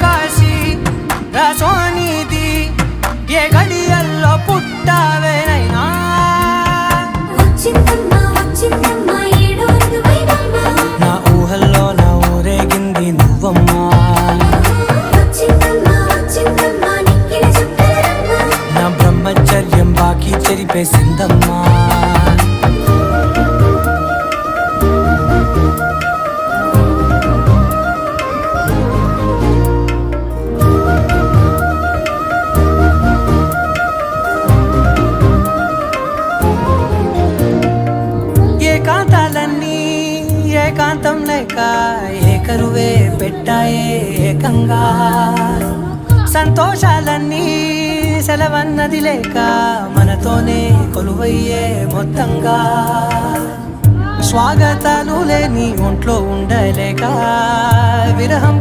కాశీ రసోనిది ఏ గడియల్లో పుట్టావేనైనా నా ఊహల్లో నా ఊరేగింది నువ్వమ్మా నా బ్రహ్మచర్యం బాకీ చెరిపేసిందమ్మా ఏకాంతాలన్నీ ఏకాంతం లేక ఏకరువే పెట్టాయే ఏకంగా సంతోషాలన్నీ సెలవన్నది లేక మనతోనే కొలువయ్యే మొత్తంగా స్వాగతాలు లేని ఒంట్లో ఉండలేక విరహం